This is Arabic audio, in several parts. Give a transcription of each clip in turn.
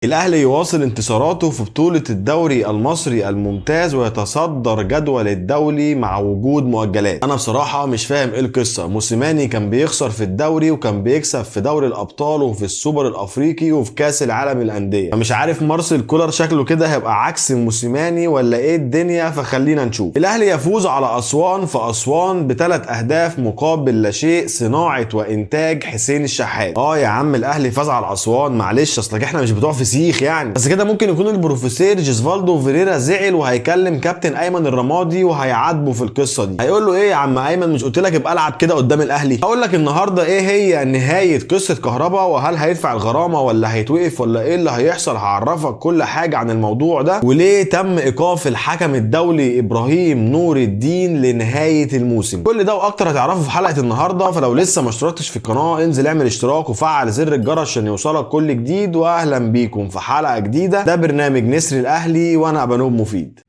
الأهلي يواصل انتصاراته في بطولة الدوري المصري الممتاز ويتصدر جدول الدوري مع وجود مؤجلات. أنا بصراحة مش فاهم إيه القصة. موسيماني كان بيخسر في الدوري وكان بيكسب في دوري الأبطال وفي السوبر الأفريقي وفي كأس العالم للأندية. فمش عارف مارسيل كولر شكله كده هيبقى عكس موسيماني ولا إيه الدنيا، فخلينا نشوف. الأهلي يفوز على أسوان في أسوان ب3 أهداف مقابل لا شيء، صناعة وإنتاج حسين الشحات. يا عم الأهلي فاز على أسوان، معلش أصلك إحنا مش بتوع فسيخ يعني. بس كده ممكن يكون البروفيسور جيسفالدو فيريرا زعل وهيكلم كابتن ايمن الرمادي وهيعاتبه في القصه دي. هيقول له ايه يا عم ايمن، مش قلت لك ابقى العب كده قدام الاهلي؟ هقول لك النهارده ايه هي نهايه قصه كهربا، وهل هيدفع الغرامه ولا هيتوقف ولا ايه اللي هيحصل. هعرفك كل حاجه عن الموضوع ده، وليه تم ايقاف الحكم الدولي ابراهيم نور الدين لنهايه الموسم. كل ده واكتر هتعرفه في حلقه النهارده. فلو لسه ما اشتركتش في القناه انزل اعمل اشتراك وفعل زر الجرس عشان يوصلك كل جديد. واهلا بيكم في حلقه جديده. ده برنامج نسر الاهلي وانا بنوب مفيد.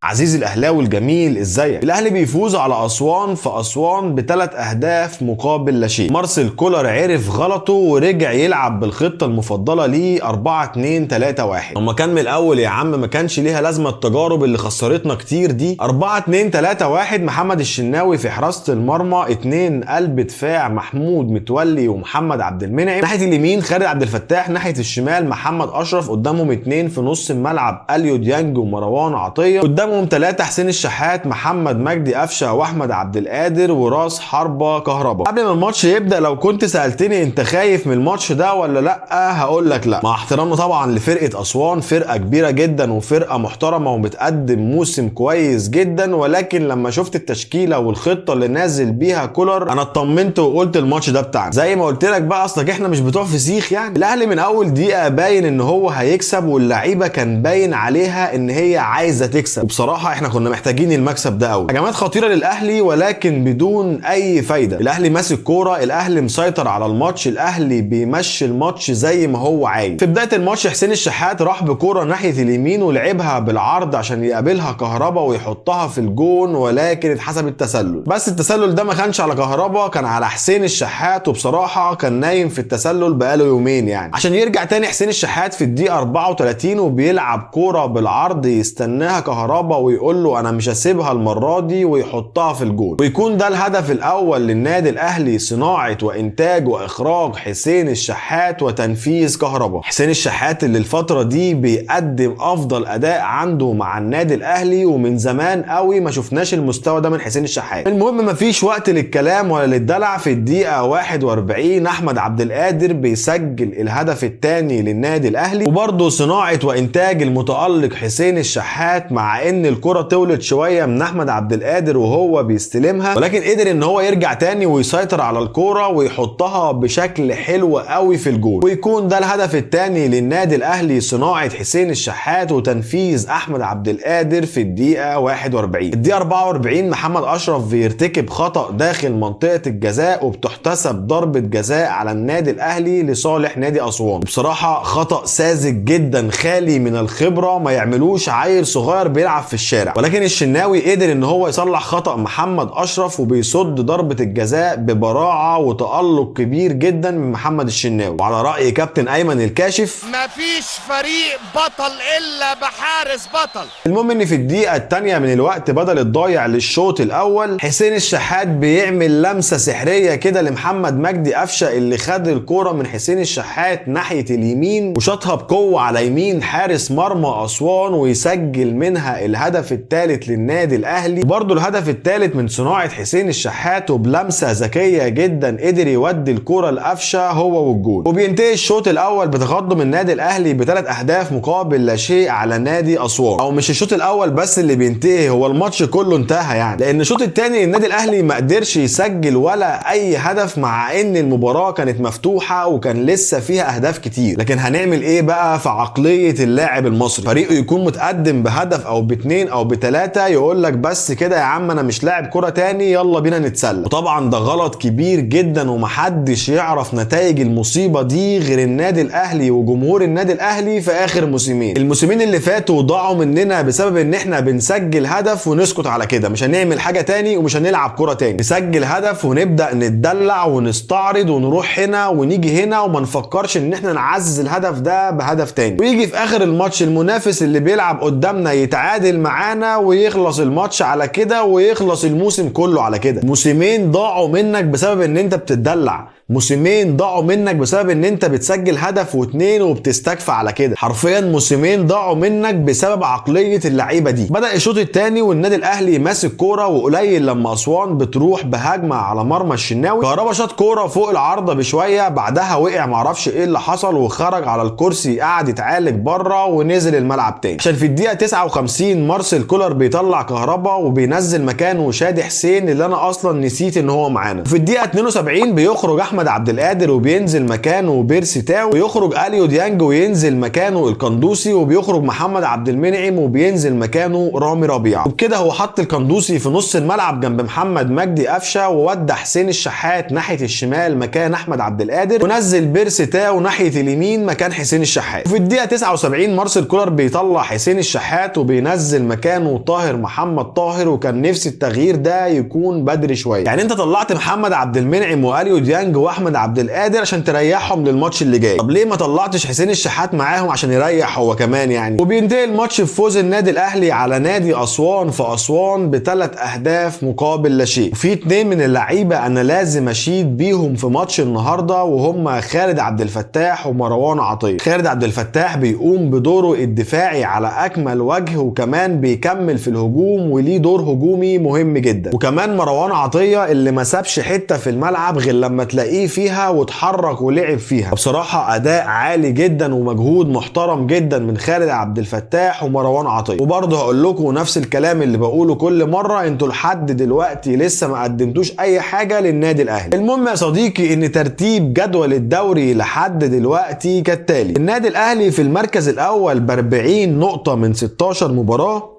عزيزي الاهلاوي الجميل، ازيك؟ الاهلي بيفوز على اسوان في اسوان ب3 اهداف مقابل لا شيء. مارسيل كولر عرف غلطه ورجع يلعب بالخطه المفضله ليه 4-2-3-1. لما كان من الاول يا عم ما كانش ليها لازمه التجارب اللي خسرتنا كتير دي. 4-2-3-1، محمد الشناوي في حراسه المرمى، 2 قلب دفاع محمود متولي ومحمد عبد المنعم، ناحيه اليمين خالد عبد الفتاح، ناحيه الشمال محمد اشرف، قدامهم 2 في نص الملعب اليو ديانج ومروان عطيه، قدامهم 3 حسين الشحات محمد مجدي قفشه واحمد عبد القادر، وراس حربه كهربا. قبل ما الماتش يبدا لو كنت سالتني انت خايف من الماتش ده ولا لا، هقول لك لا. مع احترامنا طبعا لفرقه اسوان، فرقه كبيره جدا وفرقه محترمه وبتقدم موسم كويس جدا، ولكن لما شفت التشكيله والخطه اللي نازل بيها كولر انا اطمنت وقلت الماتش ده بتاعنا. زي ما قلت لك بقى اصلك احنا مش بتوع فسيخ يعني. الاهلي من اول دقيقه باين ان هو هيكسب، واللعيبه كان باين عليها ان هي عايزه تكسب. بصراحه احنا كنا محتاجين المكسب ده قوي. هجمات خطيره للاهلي ولكن بدون اي فايده. الاهلي ماسك كوره، الاهلي مسيطر على الماتش، الاهلي بيمشي الماتش زي ما هو عايز. في بدايه الماتش حسين الشحات راح بكوره ناحيه اليمين ولعبها بالعرض عشان يقابلها كهربا ويحطها في الجون، ولكن اتحسب التسلل. بس التسلل ده ما كانش على كهربا، كان على حسين الشحات، وبصراحه كان نايم في التسلل بقاله يومين يعني. عشان يرجع تاني حسين الشحات في الدقيقه 34 وبيلعب كوره بالعرض يستناها كهربا ويقول له انا مش هسيبها المره دي ويحطها في الجول، ويكون ده الهدف الاول للنادي الاهلي، صناعه وانتاج واخراج حسين الشحات وتنفيذ كهربا. حسين الشحات اللي الفتره دي بيقدم افضل اداء عنده مع النادي الاهلي، ومن زمان قوي ما شفناش المستوى ده من حسين الشحات. المهم مفيش وقت للكلام ولا للدلع. في الدقيقه 41 احمد عبد القادر بيسجل الهدف الثاني للنادي الاهلي، وبرضه صناعه وانتاج المتالق حسين الشحات، مع ان الكرة تولد شوية من احمد عبد القادر وهو بيستلمها، ولكن قدر ان هو يرجع تاني ويسيطر على الكرة ويحطها بشكل حلو قوي في الجول، ويكون ده الهدف الثاني للنادي الاهلي، صناعة حسين الشحات وتنفيذ احمد عبد القادر في الدقيقة 41. الدقيقة 44 محمد اشرف بيرتكب خطأ داخل منطقة الجزاء وبتحتسب ضربة جزاء على النادي الاهلي لصالح نادي اسوان. بصراحة خطأ ساذج جدا خالي من الخبرة، ما يعملوش عيل صغير بيلعب في الشارع، ولكن الشناوي قدر ان هو يصلح خطأ محمد اشرف وبيصد ضربة الجزاء ببراعة وتألق كبير جدا من محمد الشناوي. وعلى رأي كابتن ايمن الكاشف مفيش فريق بطل الا بحارس بطل. المهم ان في الدقيقة الثانية من الوقت بدل الضايع للشوط الاول حسين الشحات بيعمل لمسة سحرية كده لمحمد مجدي قفشه، اللي خد الكرة من حسين الشحات ناحية اليمين وشاطها بقوة على يمين حارس مرمى اسوان ويسجل منها الهدف الثالث للنادي الاهلي. وبرضه الهدف الثالث من صناعه حسين الشحات، وبلمسه ذكيه جدا قدر يودي الكره لقفشه هو والجول. وبينتهي الشوط الاول بتقدم النادي الاهلي ب3 اهداف مقابل لا شيء على نادي اسوان. او مش الشوط الاول بس اللي بينتهي، هو الماتش كله انتهى يعني، لان الشوط الثاني النادي الاهلي ما قدرش يسجل ولا اي هدف، مع ان المباراه كانت مفتوحه وكان لسه فيها اهداف كتير. لكن هنعمل ايه بقى في عقليه اللاعب المصري؟ فريقه يكون متقدم بهدف او ب2 ب2 او ب3 يقول لك بس كده يا عم انا مش لاعب كرة تاني، يلا بينا نتسلى. وطبعا ده غلط كبير جدا، ومحدش يعرف نتائج المصيبة دي غير النادي الاهلي وجمهور النادي الاهلي في اخر موسمين. الموسمين اللي فاتوا ضاعوا مننا بسبب ان احنا بنسجل هدف ونسكت على كده، مش هنعمل حاجة تاني ومش هنلعب كرة تاني. نسجل هدف ونبدأ نتدلع ونستعرض ونروح هنا ونيجي هنا، وما نفكرش ان احنا نعزز الهدف ده بهدف تاني، ويجي في اخر الماتش المنافس اللي بيلعب قدامنا يتعادل معانا ويخلص الماتش على كده ويخلص الموسم كله على كده. موسمين ضاعوا منك بسبب ان انت بتتدلع، موسمين ضاعوا منك بسبب ان انت بتسجل هدف و2 وبتستكفى على كده. حرفيا موسمين ضاعوا منك بسبب عقلية اللعيبة دي. بدأ الشوط الثاني والنادي الاهلي ماسك كورة، وقليل لما اسوان بتروح بهجمة على مرمى الشناوي. كهربا شاط كورة فوق العارضة بشوية، بعدها وقع معرفش ايه اللي حصل وخرج على الكرسي، قعد يتعالج بره ونزل الملعب تاني. عشان في الدقيقة 59 مارسيل كولر بيطلع كهربا وبينزل مكانه شادي حسين اللي انا اصلا نسيت ان هو معانا. وفي الدقيقة 72 بيخرج احمد عبد القادر وبينزل مكانه بيرسي تاو، ويخرج اليو ديانج وينزل مكانه القندوسي، وبيخرج محمد عبد المنعم وبينزل مكانه رامي ربيعه. وبكده هو حط القندوسي في نص الملعب جنب محمد مجدي قفشه، وودى حسين الشحات ناحيه الشمال مكان احمد عبد القادر، ونزل بيرسي تاو ناحيه اليمين مكان حسين الشحات. وفي الدقيقه 79 مارسيل كولر بيطلع حسين الشحات وبينزل مكانه طاهر محمد طاهر، وكان نفسي التغيير ده يكون بدري شويه. يعني انت طلعت محمد عبد المنعم واليو ديانج واحمد عبد القادر عشان تريحهم للماتش اللي جاي، طب ليه ما طلعتش حسين الشحات معاهم عشان يريح هو كمان يعني؟ وبينتهي الماتش بفوز النادي الاهلي على نادي اسوان في اسوان ب3 اهداف مقابل لا شيء. وفي 2 من اللعيبه انا لازم اشيد بيهم في ماتش النهارده، وهم خالد عبد الفتاح ومروان عطيه. خالد عبد الفتاح بيقوم بدوره الدفاعي على اكمل وجه، وكمان بيكمل في الهجوم وليه دور هجومي مهم جدا. وكمان مروان عطيه اللي ما سابش حته في الملعب غير لما تلاقيه فيها واتحرك ولعب فيها. بصراحه اداء عالي جدا ومجهود محترم جدا من خالد عبد الفتاح ومروان عطيه. وبرضه هقول لكم نفس الكلام اللي بقوله كل مره، انتوا لحد دلوقتي لسه ما قدمتوش اي حاجه للنادي الاهلي. المهم يا صديقي ان ترتيب جدول الدوري لحد دلوقتي كالتالي: النادي الاهلي في المركز الاول ب40 نقطه من 16 مباراه،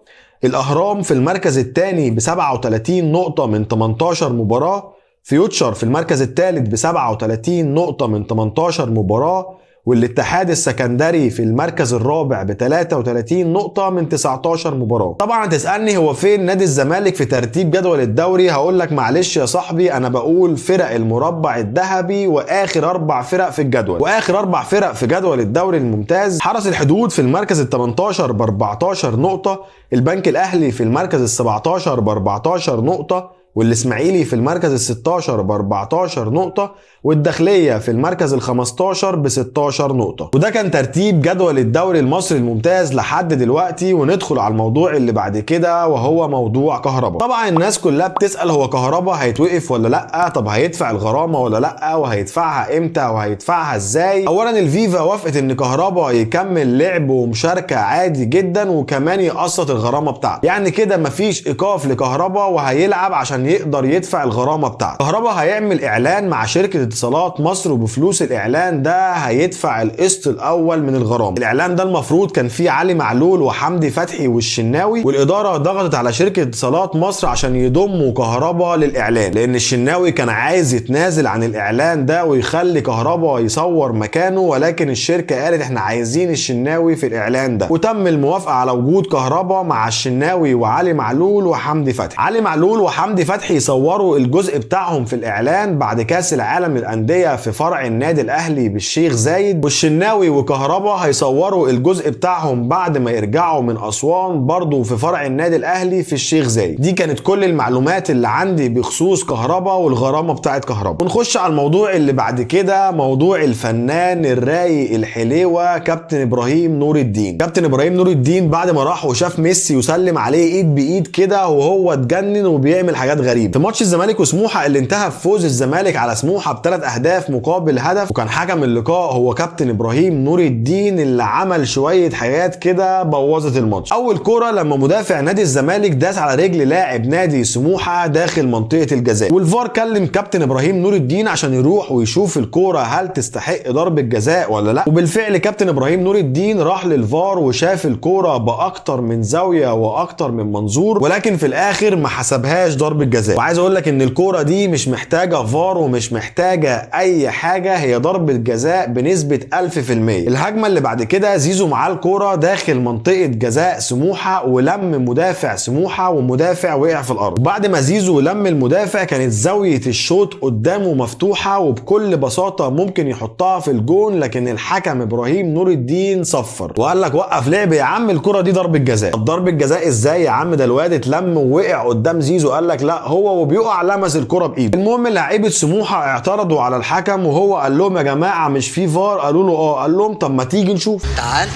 الاهرام في المركز الثاني ب37 نقطه من 18 مباراه، فيوتشر في المركز الثالث ب37 نقطة من 18 مباراة، والاتحاد السكندري في المركز الرابع ب33 نقطة من 19 مباراة. طبعا هتسألني هو فين نادي الزمالك في ترتيب جدول الدوري؟ هقول لك معلش يا صاحبي، انا بقول فرق المربع الذهبي واخر 4 فرق في الجدول. واخر 4 فرق في جدول الدوري الممتاز: حرس الحدود في المركز ال18 ب14 نقطة، البنك الاهلي في المركز ال17 ب14 نقطة، والاسماعيلي في المركز ال16 ب14 نقطة، والداخلية في المركز ال15 ب16 نقطة. وده كان ترتيب جدول الدوري المصري الممتاز لحد دلوقتي. وندخل على الموضوع اللي بعد كده وهو موضوع كهربا. طبعا الناس كلها بتسأل هو كهربا هيتوقف ولا لا؟ طب هيدفع الغرامة ولا لا؟ وهيدفعها امتى؟ وهيدفعها ازاي؟ اولا الفيفا وافقت ان كهربا يكمل لعب ومشاركة عادي جدا، وكمان يقسط الغرامة بتاعته. يعني كده مفيش ايقاف لكهربا وهيلعب عشان يقدر يدفع الغرامة بتاعته. كهربا هيعمل اعلان مع شركة اتصالات مصر، وبفلوس الاعلان ده هيدفع القسط الاول من الغرامه. الاعلان ده المفروض كان فيه علي معلول وحمدي فتحي والشناوي، والاداره ضغطت على شركه اتصالات مصر عشان يضموا كهربا للاعلان، لان الشناوي كان عايز يتنازل عن الاعلان ده ويخلي كهربا يصور مكانه، ولكن الشركه قالت احنا عايزين الشناوي في الاعلان ده، وتم الموافقه على وجود كهربا مع الشناوي وعلي معلول وحمدي فتحي. علي معلول وحمدي فتحي يصوروا الجزء بتاعهم في الاعلان بعد كاس العالم للانديه في فرع النادي الاهلي بالشيخ زايد، والشناوي وكهربا هيصوروا الجزء بتاعهم بعد ما يرجعوا من اسوان برضو في فرع النادي الاهلي في الشيخ زايد. دي كانت كل المعلومات اللي عندي بخصوص كهربا والغرامه بتاعت كهربا. ونخش على الموضوع اللي بعد كده، موضوع الفنان الرايق الحليوه كابتن ابراهيم نور الدين. كابتن ابراهيم نور الدين بعد ما راح وشاف ميسي وسلم عليه ايد بايد كده وهو اتجنن وبيعمل حاجات غريبه. في ماتش الزمالك وسموحه اللي انتهى بفوز الزمالك على سموحه ب3 اهداف مقابل هدف، وكان حكم اللقاء هو كابتن ابراهيم نور الدين اللي عمل شويه حاجات كده بوظت الماتش. اول كوره لما مدافع نادي الزمالك داس على رجل لاعب نادي سموحه داخل منطقه الجزاء، والفار كلم كابتن ابراهيم نور الدين عشان يروح ويشوف الكوره هل تستحق ضربه جزاء ولا لا. وبالفعل كابتن ابراهيم نور الدين راح للفار وشاف الكوره باكتر من زاويه واكتر من منظور، ولكن في الاخر ما حسبهاش ضربه جزاء. وعايز اقول لك ان الكوره دي مش محتاجه فار ومش محتاجه اي حاجه، هي ضربه جزاء بنسبه 1000%. الهجمه اللي بعد كده زيزو معاه الكوره داخل منطقه جزاء سموحه ولم مدافع سموحه ومدافع وقع في الارض. وبعد ما زيزو لم المدافع كانت زاويه الشوط قدامه مفتوحه وبكل بساطه ممكن يحطها في الجون، لكن الحكم ابراهيم نور الدين صفر وقال لك وقف لعب يا عم، الكره دي ضربه جزاء. طب ضربه جزاء ازاي يا عم؟ ده الواد اتلم ووقع قدام زيزو. قال لك لا، هو وبيقع لمس الكره بايده. المهم لعيبه سموحه اعترضوا على الحكم وهو قال لهم يا جماعه مش في فار. قالوا له قال لهم طب ما تيجي نشوف. تعال.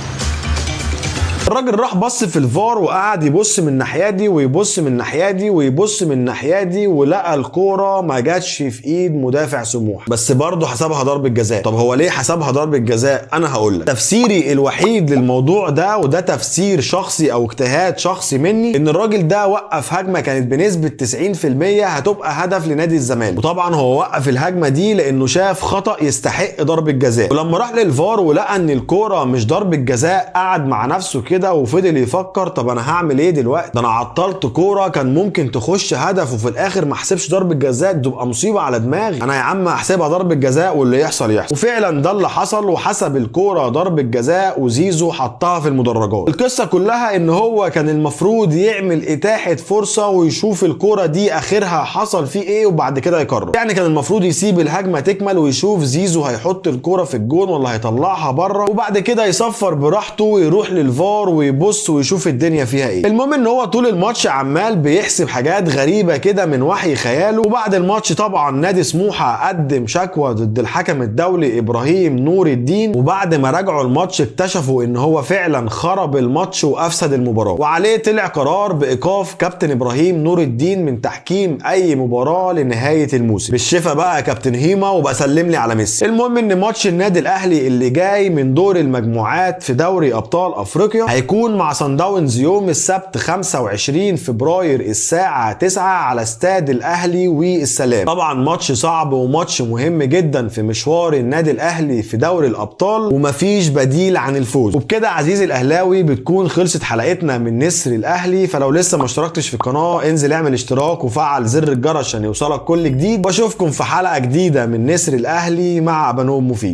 الراجل راح بص في الفار وقعد يبص من الناحيه دي ويبص من الناحيه دي ويبص من الناحيه دي، ولقى الكوره ما جاتش في ايد مدافع سموحه، بس برضه حسبها ضربه جزاء. طب هو ليه حسبها ضربه جزاء؟ انا هقول لك تفسيري الوحيد للموضوع ده، وده تفسير شخصي او اجتهاد شخصي مني، ان الراجل ده وقف هجمه كانت بنسبه 90% هتبقى هدف لنادي الزمالك، وطبعا هو وقف الهجمه دي لانه شاف خطا يستحق ضربه جزاء. ولما راح للفار ولقى ان الكوره مش ضربه جزاء قعد مع نفسه كده وفضل يفكر طب انا هعمل ايه دلوقتي؟ ده انا عطلت كوره كان ممكن تخش هدف وفي الاخر ما احسبش ضربه جزاء، تبقى مصيبه على دماغي. انا يا عم احسبها ضربه جزاء واللي يحصل يحصل. وفعلا ده اللي حصل، وحسب الكوره ضربه جزاء وزيزو حطها في المدرجات. القصه كلها ان هو كان المفروض يعمل اتاحه فرصه ويشوف الكوره دي اخرها حصل فيه ايه وبعد كده يقرر. يعني كان المفروض يسيب الهجمه تكمل ويشوف زيزو هيحط الكوره في الجون ولا هيطلعها بره، وبعد كده يصفر براحته ويروح للفار ويبص ويشوف الدنيا فيها ايه. المهم ان هو طول الماتش عمال بيحسب حاجات غريبه كده من وحي خياله. وبعد الماتش طبعا نادي سموحه قدم شكوى ضد الحكم الدولي ابراهيم نور الدين، وبعد ما راجعوا الماتش اكتشفوا ان هو فعلا خرب الماتش وافسد المباراه، وعليه طلع قرار بايقاف كابتن ابراهيم نور الدين من تحكيم اي مباراه لنهايه الموسم. بالشفا بقى يا كابتن هيما وبسلم لي على ميسي. المهم ان ماتش النادي الاهلي اللي جاي من دور المجموعات في دوري ابطال افريقيا هيكون مع صن داونز يوم السبت 25 فبراير الساعة 9 على استاد الأهلي والسلام. طبعا ماتش صعب وماتش مهم جدا في مشوار النادي الأهلي في دوري الأبطال، ومفيش بديل عن الفوز. وبكده عزيزي الأهلاوي بتكون خلصت حلقتنا من نسر الأهلي. فلو لسه ما اشتركتش في القناة انزل اعمل اشتراك وفعل زر الجرس عشان يوصلك كل جديد، واشوفكم في حلقة جديدة من نسر الأهلي مع بنوب مفيد.